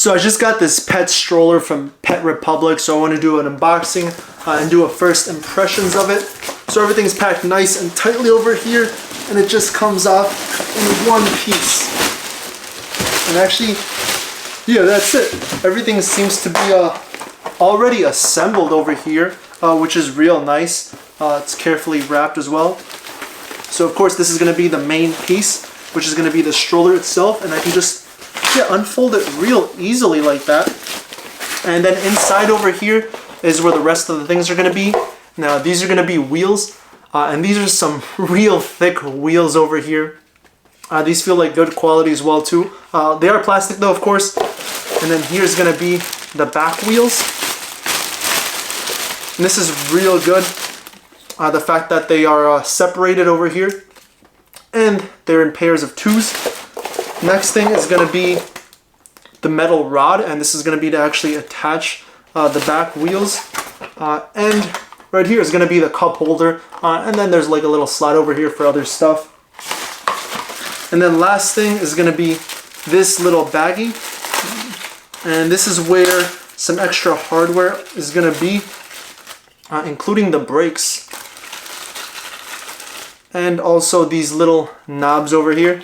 So I just got this pet stroller from Pet Republic, so I want to do an unboxing and do a first impressions of it. So everything's packed nice and tightly over here, and it just comes off in one piece. And actually, yeah, that's it. Everything seems to be already assembled over here, which is real nice. It's carefully wrapped as well. So of course this is going to be the main piece, which is going to be the stroller itself, and I can just unfold it real easily like that. And then inside over here is where the rest of the things are going to be. Now these are going to be wheels, and these are some real thick wheels over here. These feel like good quality as well too. They are plastic though, of course. And then here's going to be the back wheels. And this is real good. The fact that they are separated over here, and they're in pairs of 2s. Next thing is going to be the metal rod, and this is going to be to actually attach the back wheels. And right here is going to be the cup holder, and then there's like a little slot over here for other stuff. And then last thing is going to be this little baggie, and this is where some extra hardware is going to be, including the brakes. And also these little knobs over here.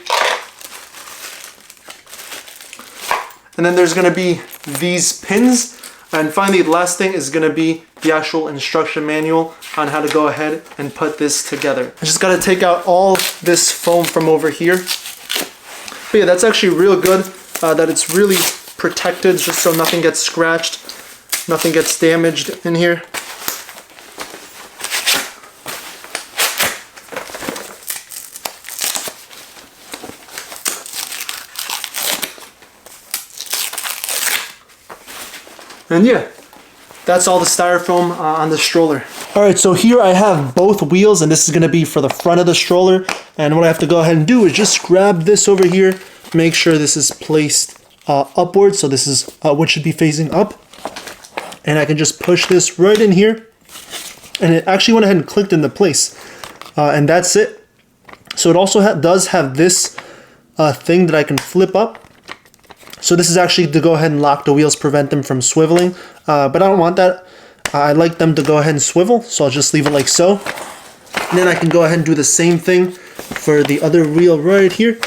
And then there's going to be these pins. And finally, the last thing is going to be the actual instruction manual on how to go ahead and put this together. I just got to take out all this foam from over here. But yeah, that's actually real good, that it's really protected just so nothing gets scratched, nothing gets damaged in here. And yeah, that's all the styrofoam on the stroller. Alright, so here I have both wheels, and this is going to be for the front of the stroller. And what I have to go ahead and do is just grab this over here, make sure this is placed upwards, so this is what should be facing up. And I can just push this right in here, and it actually went ahead and clicked into place. And that's it. So it also does have this thing that I can flip up. So this is actually to go ahead and lock the wheels, prevent them from swiveling, but I don't want that. I like them to go ahead and swivel, so I'll just leave it like so. And then I can go ahead and do the same thing for the other wheel right here.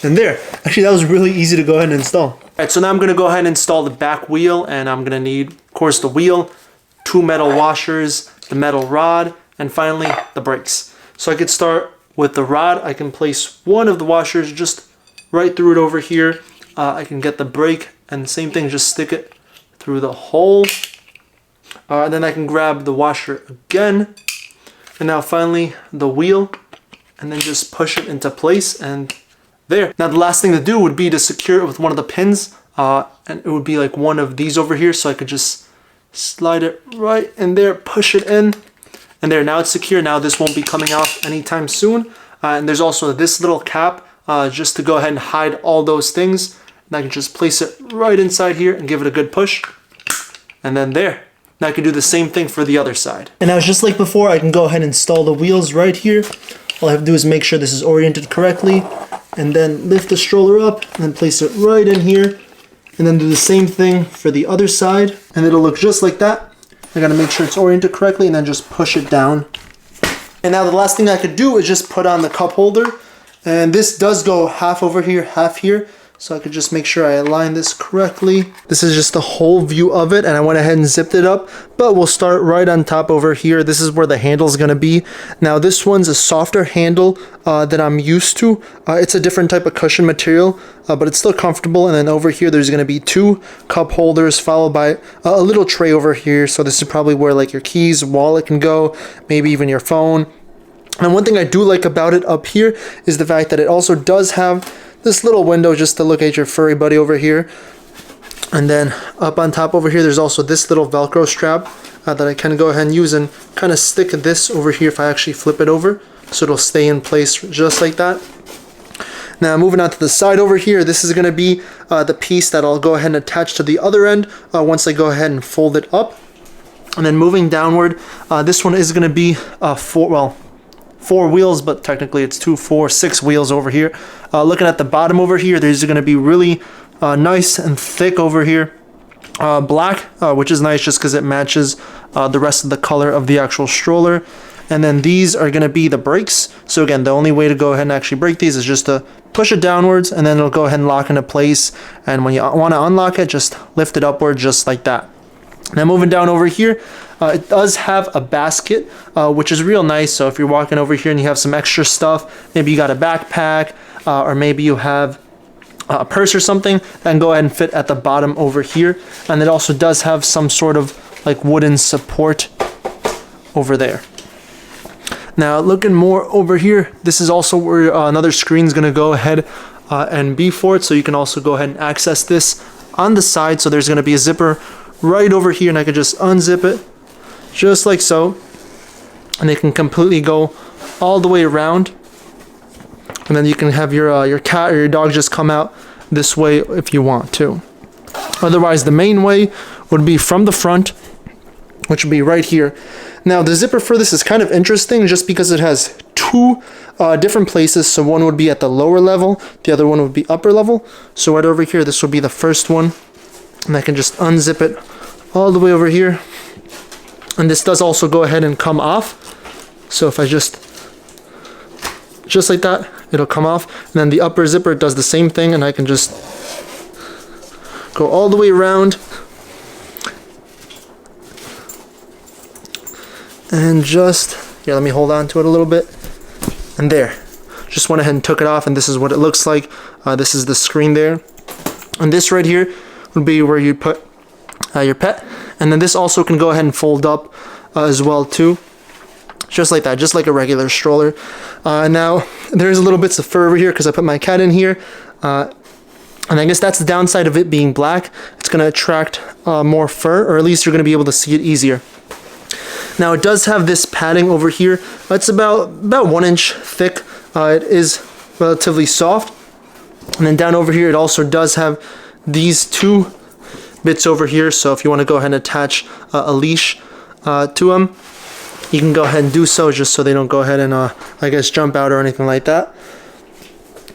And there. Actually, that was really easy to go ahead and install. Alright, so now I'm going to go ahead and install the back wheel, and I'm going to need, of course, the wheel, 2 metal washers, the metal rod, and finally the brakes. So I could start with the rod. I can place one of the washers just right through it over here. I can get the brake, and same thing, just stick it through the hole. And then I can grab the washer again. And now finally the wheel, and then just push it into place, and there. Now the last thing to do would be to secure it with one of the pins. And it would be like one of these over here, so I could just slide it right in there, push it in. And there, now it's secure. Now this won't be coming off anytime soon. And there's also this little cap just to go ahead and hide all those things. And I can just place it right inside here and give it a good push. And then there. Now I can do the same thing for the other side. And now just like before, I can go ahead and install the wheels right here. All I have to do is make sure this is oriented correctly, and then lift the stroller up and then place it right in here. And then do the same thing for the other side. And it'll look just like that. I gotta make sure it's oriented correctly and then just push it down. And now the last thing I could do is just put on the cup holder. And this does go half over here, half here. So I could just make sure I align this correctly. This is just the whole view of it, and I went ahead and zipped it up. But we'll start right on top over here. This is where the handle is going to be. Now this one's a softer handle that I'm used to. It's a different type of cushion material, but it's still comfortable. And then over here there's going to be 2 cup holders, followed by a little tray over here. So this is probably where like your keys, wallet can go, maybe even your phone. And one thing I do like about it up here is the fact that it also does have this little window just to look at your furry buddy over here. And then up on top over here, there's also this little Velcro strap that I can go ahead and use and kind of stick this over here if I actually flip it over. So it'll stay in place just like that. Now moving on to the side over here, this is going to be the piece that I'll go ahead and attach to the other end once I go ahead and fold it up. And then moving downward, this one is going to be 4 wheels, but technically it's 2, 4, 6 wheels over here. Looking at the bottom over here, there's going to be really nice and thick over here. Black, which is nice just because it matches the rest of the color of the actual stroller. And then these are going to be the brakes. So again, the only way to go ahead and actually break these is just to push it downwards, and then it'll go ahead and lock into place. And when you want to unlock it, just lift it upward just like that. Now moving down over here, it does have a basket, which is real nice. So if you're walking over here and you have some extra stuff, maybe you got a backpack, or maybe you have a purse or something, then go ahead and fit at the bottom over here. And it also does have some sort of like wooden support over there. Now looking more over here, this is also where another screen is going to go ahead and be for it. So you can also go ahead and access this on the side. So there's going to be a zipper right over here, and I can just unzip it just like so. And they can completely go all the way around. And then you can have your cat or your dog just come out this way if you want to. Otherwise, the main way would be from the front, which would be right here. Now, the zipper for this is kind of interesting just because it has two different places. So one would be at the lower level, the other one would be upper level. So right over here, this would be the first one. And I can just unzip it all the way over here. And this does also go ahead and come off. So if I just like that, it'll come off. And then the upper zipper does the same thing, and I can just go all the way around. And just, yeah, let me hold on to it a little bit. And there. Just went ahead and took it off, and this is what it looks like. This is the screen there. And this right here would be where you put your pet. And then this also can go ahead and fold up as well too. Just like that, just like a regular stroller. Now, there's a little bits of fur over here because I put my cat in here. And I guess that's the downside of it being black. It's going to attract more fur, or at least you're going to be able to see it easier. Now, it does have this padding over here. It's about 1 inch thick. It is relatively soft. And then down over here, it also does have these two bits over here. So if you want to go ahead and attach a leash to them, you can go ahead and do so, just so they don't go ahead and, I guess, jump out or anything like that.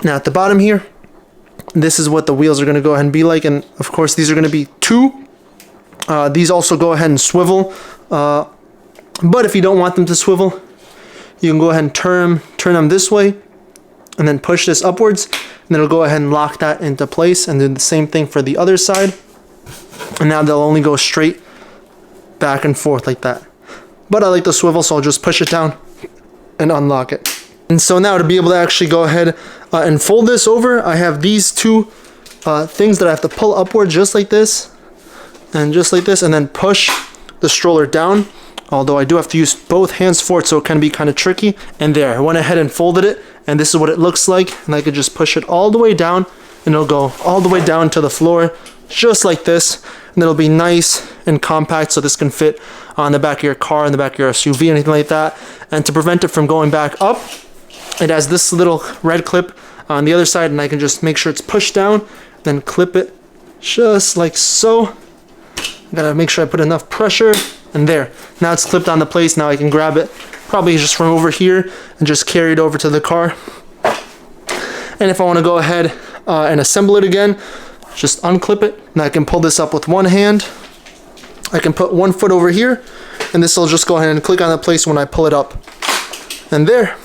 Now, at the bottom here, this is what the wheels are going to go ahead and be like. And, of course, these are going to be two. These also go ahead and swivel. But if you don't want them to swivel, you can go ahead and turn them this way and then push this upwards. And then it'll go ahead and lock that into place, and do the same thing for the other side. And now they'll only go straight back and forth like that. But I like the swivel, so I'll just push it down and unlock it. And so now to be able to actually go ahead and fold this over, I have these two things that I have to pull upward just like this, and then push the stroller down. Although I do have to use both hands for it, so it can be kind of tricky. And there, I went ahead and folded it, and this is what it looks like. And I could just push it all the way down, and it'll go all the way down to the floor, just like this. And it'll be nice and compact, so this can fit on the back of your car, in the back of your SUV, anything like that. And to prevent it from going back up, it has this little red clip on the other side, and I can just make sure it's pushed down, then clip it just like so. Gotta make sure I put enough pressure, and there. Now it's clipped on the place. Now I can grab it probably just from over here and just carry it over to the car. And if I want to go ahead and assemble it again, just unclip it. And I can pull this up with one hand. I can put 1 foot over here, and this will just go ahead and click on the place when I pull it up. And there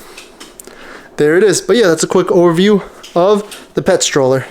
it is. But yeah, that's a quick overview of the pet stroller.